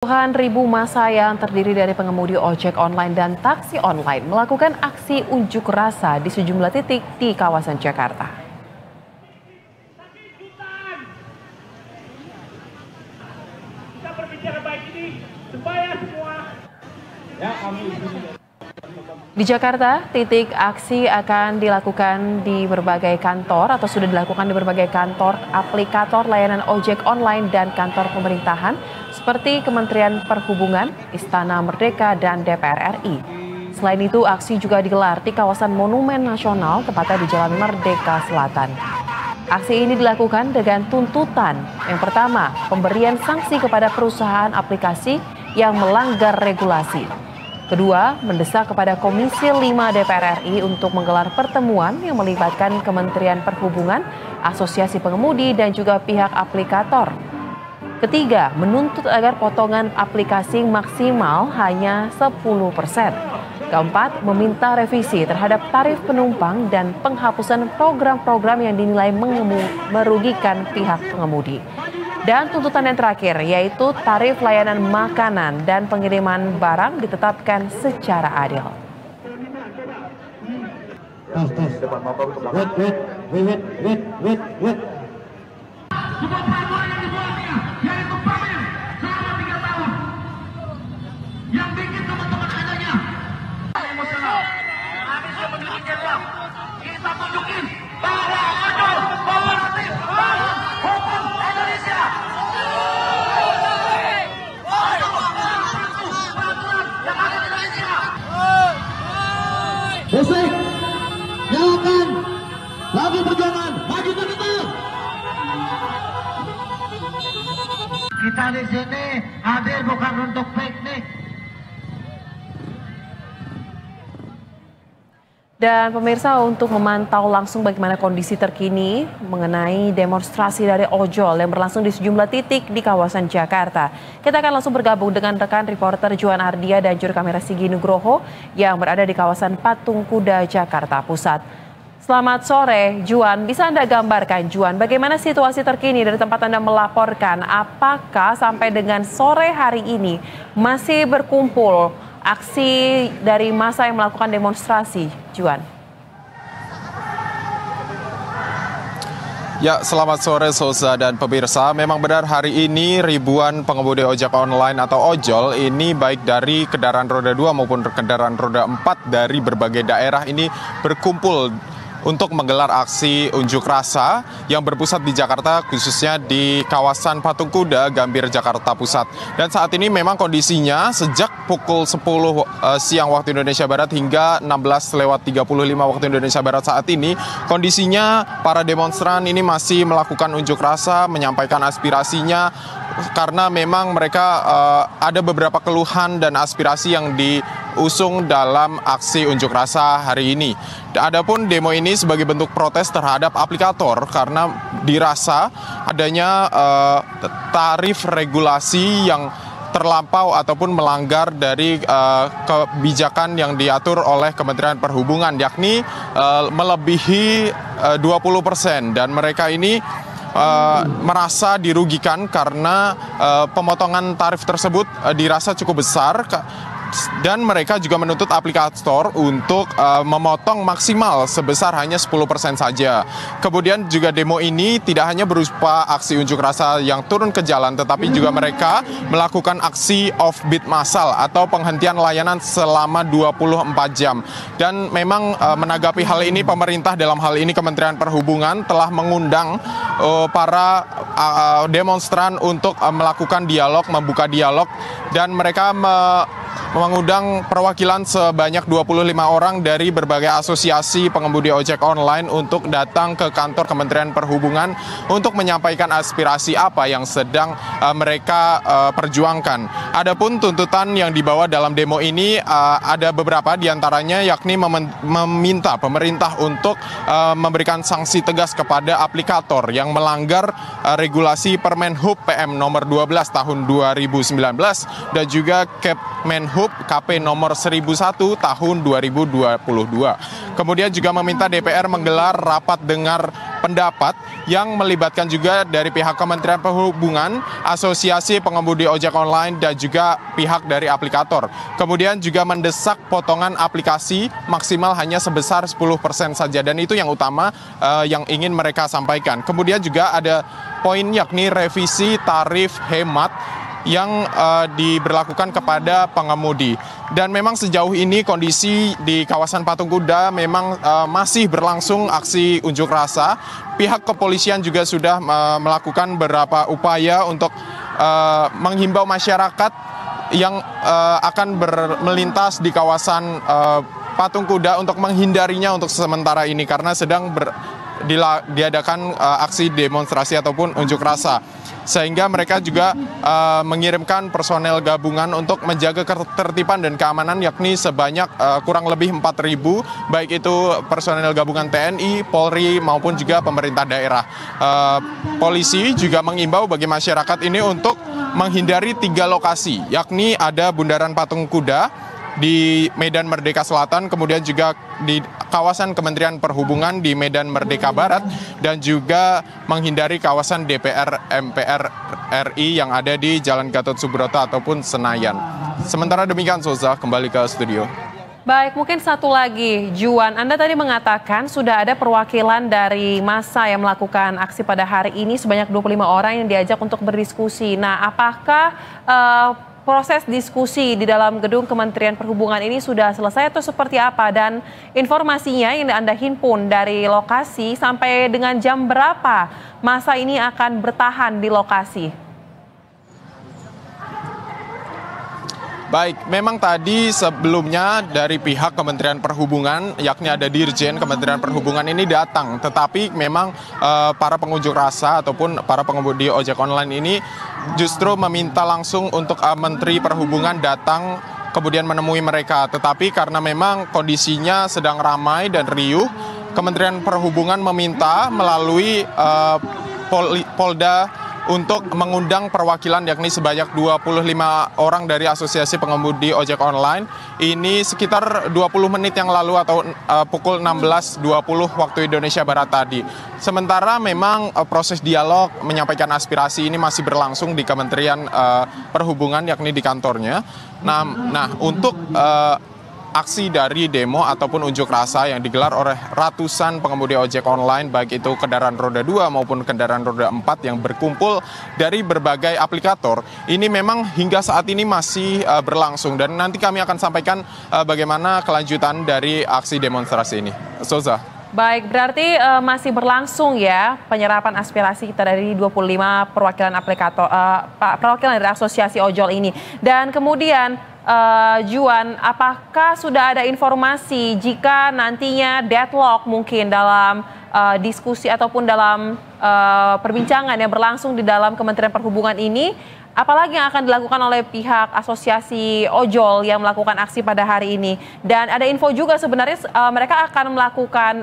Puluhan ribu massa yang terdiri dari pengemudi ojek online dan taksi online melakukan aksi unjuk rasa di sejumlah titik di kawasan Jakarta. Di Jakarta, titik aksi akan dilakukan di berbagai kantor atau sudah dilakukan di berbagai kantor aplikator layanan ojek online dan kantor pemerintahan seperti Kementerian Perhubungan, Istana Merdeka, dan DPR RI. Selain itu, aksi juga digelar di kawasan Monumen Nasional, tepatnya di Jalan Merdeka Selatan. Aksi ini dilakukan dengan tuntutan yang pertama, pemberian sanksi kepada perusahaan aplikasi yang melanggar regulasi. Kedua, mendesak kepada Komisi 5 DPR RI untuk menggelar pertemuan yang melibatkan Kementerian Perhubungan, Asosiasi Pengemudi, dan juga pihak aplikator. Ketiga, menuntut agar potongan aplikasi maksimal hanya 10%. Keempat, meminta revisi terhadap tarif penumpang dan penghapusan program-program yang dinilai merugikan pihak pengemudi. Dan tuntutan yang terakhir yaitu tarif layanan makanan dan pengiriman barang ditetapkan secara adil. Kita tunjukin bahwa ojol kooperatif hukum Indonesia. Musik, nyalakan, lagu perjuangan, maju ke depan. Kita di sini hadir bukan untuk piknik. Dan pemirsa, untuk memantau langsung bagaimana kondisi terkini mengenai demonstrasi dari ojol yang berlangsung di sejumlah titik di kawasan Jakarta, kita akan langsung bergabung dengan rekan reporter Juan Ardia dan juru kamera Sigi Nugroho yang berada di kawasan Patung Kuda, Jakarta Pusat. Selamat sore, Juan. Bisa Anda gambarkan, Juan, bagaimana situasi terkini dari tempat Anda melaporkan? Apakah sampai dengan sore hari ini masih berkumpul aksi dari massa yang melakukan demonstrasi, Juan? Ya, selamat sore Sosa dan pemirsa. Memang benar hari ini ribuan pengemudi ojek online atau ojol ini baik dari kendaraan roda 2 maupun kendaraan roda 4 dari berbagai daerah ini berkumpul untuk menggelar aksi unjuk rasa yang berpusat di Jakarta, khususnya di kawasan Patung Kuda, Gambir, Jakarta Pusat. Dan saat ini memang kondisinya sejak pukul 10 siang waktu Indonesia Barat hingga 16:35 waktu Indonesia Barat saat ini, kondisinya para demonstran ini masih melakukan unjuk rasa, menyampaikan aspirasinya, karena memang mereka ada beberapa keluhan dan aspirasi yang diusung dalam aksi unjuk rasa hari ini. Adapun demo ini sebagai bentuk protes terhadap aplikator karena dirasa adanya tarif regulasi yang terlampau ataupun melanggar dari kebijakan yang diatur oleh Kementerian Perhubungan, yakni melebihi 20%, dan mereka ini merasa dirugikan karena pemotongan tarif tersebut dirasa cukup besar, dan mereka juga menuntut aplikator untuk memotong maksimal sebesar hanya 10% saja. Kemudian juga demo ini tidak hanya berupa aksi unjuk rasa yang turun ke jalan, tetapi juga mereka melakukan aksi offbeat massal atau penghentian layanan selama 24 jam. Dan memang menanggapi hal ini, pemerintah dalam hal ini Kementerian Perhubungan telah mengundang para demonstran untuk melakukan dialog, membuka dialog, dan mereka mengundang perwakilan sebanyak 25 orang dari berbagai asosiasi pengemudi ojek online untuk datang ke kantor Kementerian Perhubungan untuk menyampaikan aspirasi apa yang sedang mereka perjuangkan. Adapun tuntutan yang dibawa dalam demo ini ada beberapa diantaranya, yakni meminta pemerintah untuk memberikan sanksi tegas kepada aplikator yang melanggar regulasi Permenhub PM nomor 12 tahun 2019 dan juga Kepmenhub Perhub KP nomor 1001 tahun 2022. Kemudian juga meminta DPR menggelar rapat dengar pendapat yang melibatkan juga dari pihak Kementerian Perhubungan, Asosiasi Pengemudi Ojek Online, dan juga pihak dari aplikator. Kemudian juga mendesak potongan aplikasi maksimal hanya sebesar 10% saja, dan itu yang utama yang ingin mereka sampaikan. Kemudian juga ada poin yakni revisi tarif hemat yang diberlakukan kepada pengemudi. Dan memang sejauh ini kondisi di kawasan Patung Kuda memang masih berlangsung aksi unjuk rasa. Pihak kepolisian juga sudah melakukan beberapa upaya untuk menghimbau masyarakat yang akan melintas di kawasan Patung Kuda untuk menghindarinya untuk sementara ini karena sedang diadakan aksi demonstrasi ataupun unjuk rasa. Sehingga mereka juga mengirimkan personel gabungan untuk menjaga ketertiban dan keamanan, yakni sebanyak kurang lebih 4.000, baik itu personel gabungan TNI, Polri, maupun juga pemerintah daerah. Polisi juga mengimbau bagi masyarakat ini untuk menghindari 3 lokasi, yakni ada Bundaran Patung Kuda di Medan Merdeka Selatan, kemudian juga di kawasan Kementerian Perhubungan di Medan Merdeka Barat, dan juga menghindari kawasan DPR MPR RI yang ada di Jalan Gatot Subroto ataupun Senayan. Sementara demikian, Soza, kembali ke studio. Baik, mungkin satu lagi, Juan, Anda tadi mengatakan sudah ada perwakilan dari massa yang melakukan aksi pada hari ini sebanyak 25 orang yang diajak untuk berdiskusi. Nah, apakah proses diskusi di dalam gedung Kementerian Perhubungan ini sudah selesai atau seperti apa? Dan informasinya yang Anda himpun dari lokasi sampai dengan jam berapa masa ini akan bertahan di lokasi? Baik, memang tadi sebelumnya dari pihak Kementerian Perhubungan, yakni ada Dirjen Kementerian Perhubungan ini datang. Tetapi memang para pengunjuk rasa ataupun para pengemudi ojek online ini justru meminta langsung untuk Menteri Perhubungan datang kemudian menemui mereka. Tetapi karena memang kondisinya sedang ramai dan riuh, Kementerian Perhubungan meminta melalui Polda untuk mengundang perwakilan yakni sebanyak 25 orang dari Asosiasi Pengemudi Ojek Online. Ini sekitar 20 menit yang lalu atau pukul 16.20 waktu Indonesia Barat tadi. Sementara memang proses dialog menyampaikan aspirasi ini masih berlangsung di Kementerian Perhubungan yakni di kantornya. Nah untuk aksi dari demo ataupun unjuk rasa yang digelar oleh ratusan pengemudi ojek online, baik itu kendaraan roda 2 maupun kendaraan roda 4 yang berkumpul dari berbagai aplikator, ini memang hingga saat ini masih berlangsung, dan nanti kami akan sampaikan bagaimana kelanjutan dari aksi demonstrasi ini. Soza. Baik, berarti masih berlangsung ya penyerapan aspirasi kita dari 25 perwakilan aplikator, perwakilan dari Asosiasi Ojol ini. Dan kemudian Juan, apakah sudah ada informasi jika nantinya deadlock mungkin dalam diskusi ataupun dalam perbincangan yang berlangsung di dalam Kementerian Perhubungan ini, apalagi yang akan dilakukan oleh pihak Asosiasi Ojol yang melakukan aksi pada hari ini? Dan ada info juga sebenarnya mereka akan melakukan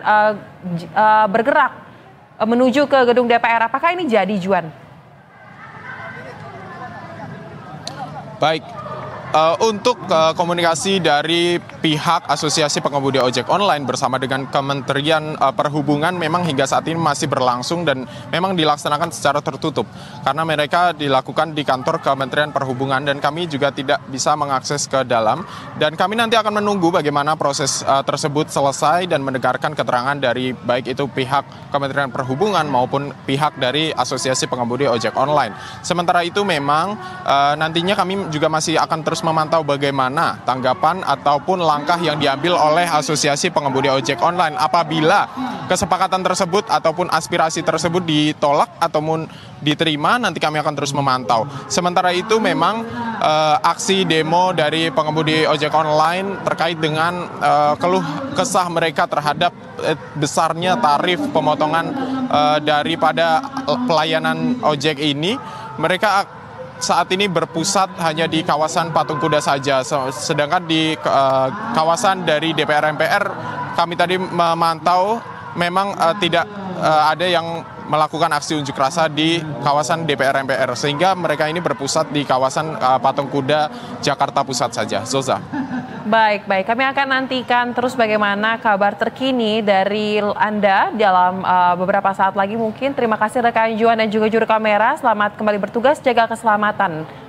bergerak menuju ke gedung DPR. Apakah ini jadi, Juan? Baik. Untuk komunikasi dari pihak Asosiasi Pengemudi Ojek Online bersama dengan Kementerian Perhubungan memang hingga saat ini masih berlangsung dan memang dilaksanakan secara tertutup karena mereka dilakukan di kantor Kementerian Perhubungan dan kami juga tidak bisa mengakses ke dalam, dan kami nanti akan menunggu bagaimana proses tersebut selesai dan mendengarkan keterangan dari baik itu pihak Kementerian Perhubungan maupun pihak dari Asosiasi Pengemudi Ojek Online. Sementara itu memang nantinya kami juga masih akan terus memantau bagaimana tanggapan ataupun langkah yang diambil oleh Asosiasi Pengemudi Ojek Online apabila kesepakatan tersebut ataupun aspirasi tersebut ditolak ataupun diterima. Nanti kami akan terus memantau. Sementara itu memang aksi demo dari pengemudi ojek online terkait dengan keluh kesah mereka terhadap besarnya tarif pemotongan daripada pelayanan ojek ini, mereka saat ini berpusat hanya di kawasan Patung Kuda saja, sedangkan di kawasan dari DPR MPR kami tadi memantau memang tidak ada yang melakukan aksi unjuk rasa di kawasan DPR MPR, sehingga mereka ini berpusat di kawasan Patung Kuda Jakarta Pusat saja. Zoza. Baik, kami akan nantikan terus bagaimana kabar terkini dari Anda dalam beberapa saat lagi mungkin. Terima kasih rekan Juan dan juga juru kamera. Selamat kembali bertugas, jaga keselamatan.